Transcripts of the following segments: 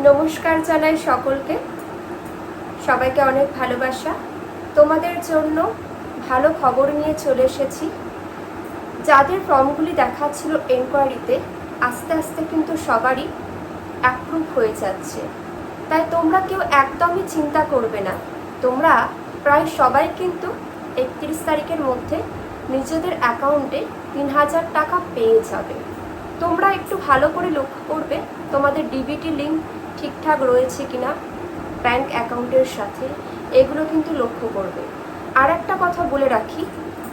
নমস্কার জানাই সকলকে, সবাইকে অনেক ভালোবাসা। তোমাদের জন্য ভালো খবর নিয়ে চলে এসেছি। যাদের ফর্মগুলি দেখাচ্ছিল এনকোয়ারিতে, আস্তে আস্তে কিন্তু সবারই অ্যাপ্রুভ হয়ে যাচ্ছে। তাই তোমরা কেউ একদমই চিন্তা করবে না। তোমরা প্রায় সবাই কিন্তু 31 তারিখের মধ্যে নিজেদের অ্যাকাউন্টে 3000 টাকা পেয়ে যাবে। তোমরা একটু ভালো করে লক্ষ্য করবে তোমাদের ডিবিটি লিঙ্ক ঠিকঠাক রয়েছে কিনা ব্যাংক অ্যাকাউন্টের সাথে, এগুলো কিন্তু লক্ষ্য করবে। আর একটা কথা বলে রাখি,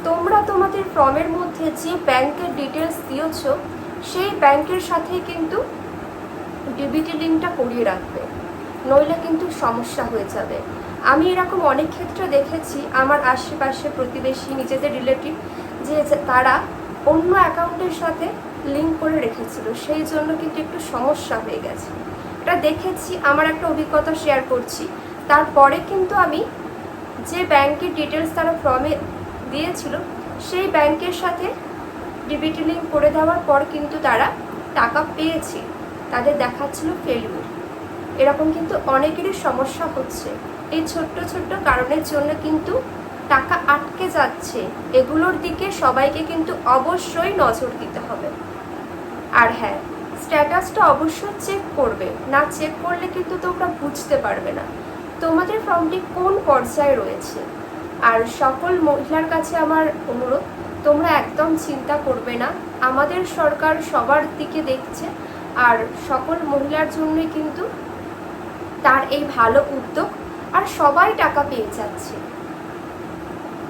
তোমরা তোমাদের ফর্মের মধ্যে যে ব্যাংকের ডিটেলস দিয়েছ সেই ব্যাংকের সাথে কিন্তু ডিবিটি লিঙ্কটা করিয়ে রাখবে, নইলে কিন্তু সমস্যা হয়ে যাবে। আমি এরকম অনেক ক্ষেত্রে দেখেছি, আমার আশেপাশে প্রতিবেশী, নিজেদের রিলেটিভ, যে তারা অন্য অ্যাকাউন্টের সাথে লিঙ্ক করে রেখেছিল, সেই জন্য কিন্তু একটু সমস্যা হয়ে গেছে। এটা দেখেছি, আমার একটা অভিজ্ঞতা শেয়ার করছি। তারপরে কিন্তু আমি যে ব্যাংকের ডিটেলস তারা ফর্মে দিয়েছিল সেই ব্যাংকের সাথে ডিবিটি লিঙ্ক করে দেওয়ার পর কিন্তু তারা টাকা পেয়েছে। তাদের দেখাচ্ছিল ফেলিউর। এরকম কিন্তু অনেকেরই সমস্যা হচ্ছে। এই ছোট্ট ছোট্ট কারণের জন্য কিন্তু টাকা আটকে যাচ্ছে। এগুলোর দিকে সবাইকে কিন্তু অবশ্যই নজর দিতে হবে। আর হ্যাঁ, স্ট্যাটাসটা অবশ্যই চেক করবে, না চেক করলে কিন্তু তোমরা বুঝতে পারবে না তোমাদের ফর্মটি কোন পর্যায়ে রয়েছে। আর সকল মহিলার কাছে আমার অনুরোধ, তোমরা একদম চিন্তা করবে না। আমাদের সরকার সবার দিকে দেখছে, আর সকল মহিলার জন্যই কিন্তু তার এই ভালো উদ্যোগ, আর সবাই টাকা পেয়ে যাচ্ছে।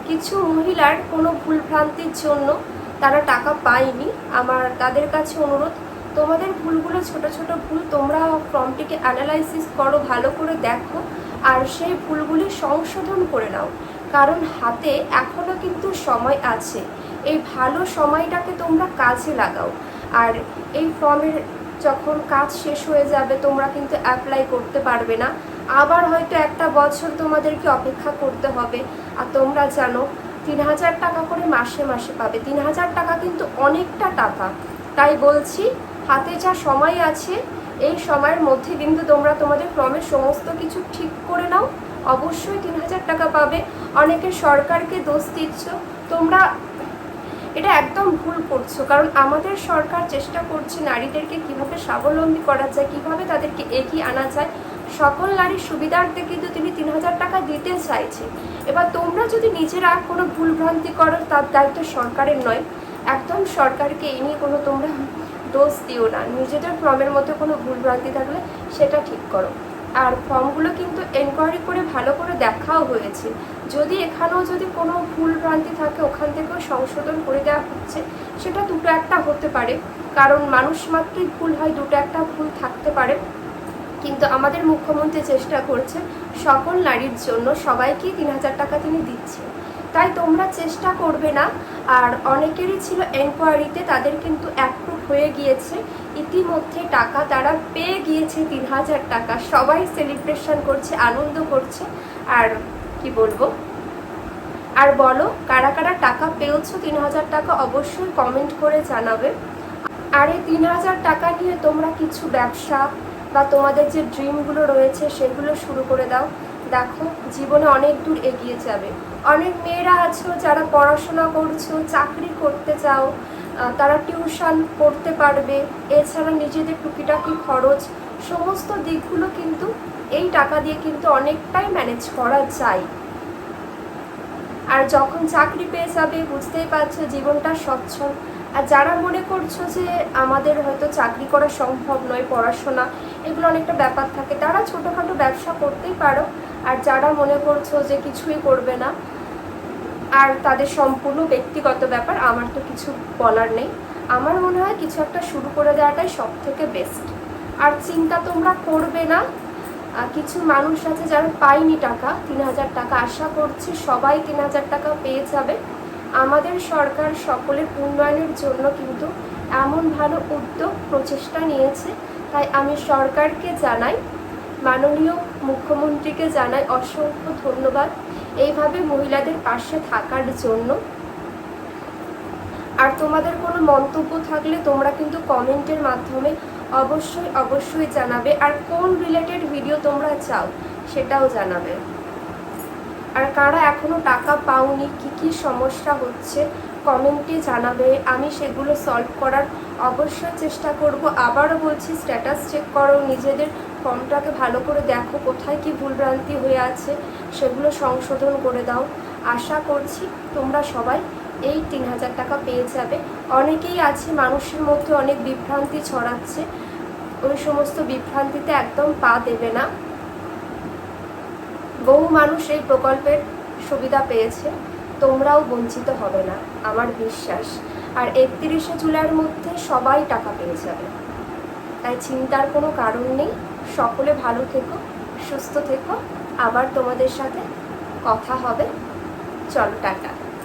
কিছু মহিলার কোনো ভুলভ্রান্তির জন্য তারা টাকা পায়নি। আমার তাদের কাছে অনুরোধ, তোমাদের ভুলগুলো ছোট ছোট ভুল, তোমরা ফর্মটিকে অ্যানালাইসিস করো, ভালো করে দেখো, আর সেই ভুলগুলি সংশোধন করে নাও। কারণ হাতে এখনও কিন্তু সময় আছে। এই ভালো সময়টাকে তোমরা কাজে লাগাও। আর এই ফর্মের যখন কাজ শেষ হয়ে যাবে, তোমরা কিন্তু অ্যাপ্লাই করতে পারবে না। আবার হয়তো একটা বছর তোমাদেরকে অপেক্ষা করতে হবে। আর তোমরা জানো 3000 টাকা করে মাসে মাসে পাবে। 3000 টাকা কিন্তু অনেকটা টাকা। তাই বলছি, হাতে যা সময় আছে এই সময়ের মধ্যে কিন্তু তোমরা তোমাদের ফর্মের সমস্ত কিছু ঠিক করে নাও। অবশ্যই 3000 টাকা পাবে। অনেকে সরকারকে দোষ দিচ্ছ, তোমরা এটা একদম ভুল করছো। কারণ আমাদের সরকার চেষ্টা করছে নারীদেরকে কিভাবে স্বাবলম্বী করা যায়, কিভাবে তাদেরকে এগিয়ে আনা যায়। সকল নারীর সুবিধার্থে কিন্তু তিনি 3000 টাকা দিতে চাইছে। এবার তোমরা যদি নিজেরা কোনো ভুলভ্রান্তি করো, তার দায়িত্ব সরকারের নয়। একদম সরকারকে এই নিয়ে কোনো তোমরা দোষ দিও না। নিজেদের ফর্মের মধ্যে কোনো ভুলভ্রান্তি থাকলে সেটা ঠিক করো। আর ফর্মগুলো কিন্তু এনকোয়ারি করে ভালো করে দেখাও হয়েছে। যদি এখানেও যদি কোনো ভুলভ্রান্তি থাকে, ওখান থেকেও সংশোধন করে দেওয়া হচ্ছে। সেটা দুটো একটা হতে পারে, কারণ মানুষ মাত্রই ভুল হয়, দুটো একটা ভুল থাকতে পারে। কিন্তু আমাদের মুখ্যমন্ত্রী চেষ্টা করছে সকল নারীর জন্য, সবাইকেই 3000 টাকা তিনি দিচ্ছেন। তাই তোমরা চেষ্টা করবে না। আর অনেকেরই ছিল এনকোয়ারিতে, তাদের কিন্তু অ্যাপ্রুভ হয়ে গিয়েছে ইতিমধ্যে, টাকা তারা পেয়ে গিয়েছে 3000 টাকা। সবাই সেলিব্রেশন করছে, আনন্দ করছে। আর কি বলবো, আর বলো কারা কারা টাকা পেয়েছো 3000 টাকা, অবশ্যই কমেন্ট করে জানাবে। আর এই 3000 টাকা নিয়ে তোমরা কিছু ব্যবসা বা তোমাদের যে ড্রিমগুলো রয়েছে সেগুলো শুরু করে দাও। দেখো, জীবনে অনেক দূর এগিয়ে যাবে। অনেক মেয়েরা আছো যারা পড়াশোনা করছো, চাকরি করতে চাও, তারা টিউশন করতে পারবে। এছাড়া নিজেদের টুকিটাকি খরচ, সমস্ত দিকগুলো কিন্তু এই টাকা দিয়ে কিন্তু অনেকটাই ম্যানেজ করা যায়। আর যখন চাকরি পেয়ে যাবে, বুঝতেই পারছো জীবনটা সচ্ছল। আর যারা মনে করছো যে আমাদের হয়তো চাকরি করা সম্ভব নয়, পড়াশোনা এগুলো অনেকটা ব্যাপার থাকে, তারা ছোটোখাটো ব্যবসা করতেই পারো। আর যারা মনে করছো যে কিছুই করবে না, আর তাদের সম্পূর্ণ ব্যক্তিগত ব্যাপার, আমার তো কিছু বলার নেই। আমার মনে হয় কিছু একটা শুরু করে দেওয়াটাই সব থেকে বেস্ট। আর চিন্তা তোমরা করবে না। কিছু মানুষ আছে যারা পায়নি টাকা, 3000 টাকা, আশা করছি সবাই 3000 টাকা পেয়ে যাবে। আমাদের সরকার সকলের উন্নয়নের জন্য কিন্তু এমন ভালো উদ্যোগ প্রচেষ্টা নিয়েছে। তাই আমি সরকারকে জানাই, মাননীয় মুখ্যমন্ত্রীকে জানাই অসংখ্য ধন্যবাদ এইভাবে মহিলাদের পাশে থাকার জন্য। আর তোমাদের কোনো মন্তব্য থাকলে তোমরা কিন্তু কমেন্টের মাধ্যমে অবশ্যই অবশ্যই জানাবে। আর কোন রিলেটেড ভিডিও তোমরা চাও সেটাও জানাবে। আর কারা এখনো টাকা পাওনি, কি কি সমস্যা হচ্ছে কমেন্টে জানাবে, আমি সেগুলো সলভ করার অবশ্যই চেষ্টা করব। আবারও বলছি, স্ট্যাটাস চেক করো, নিজেদের ফর্মটাকে ভালো করে দেখো, কোথায় কি ভুলভ্রান্তি হয়ে আছে সেগুলো সংশোধন করে দাও। আশা করছি তোমরা সবাই এই 3000 টাকা পেয়ে যাবে। অনেকেই আছে মানুষের মধ্যে অনেক বিভ্রান্তি ছড়াচ্ছে, ওই সমস্ত বিভ্রান্তিতে একদম পা দেবে না। বহু মানুষ এই প্রকল্পের সুবিধা পেয়েছে, তোমরাও বঞ্চিত হবে না আমার বিশ্বাস। আর 31শে জুলাইয়ের মধ্যে সবাই টাকা পেয়ে যাবে, তাই চিন্তার কোনো কারণ নেই। সকলে ভালো থেকো, সুস্থ থেকো, আবার তোমাদের সাথে কথা হবে। চলো, টাটা।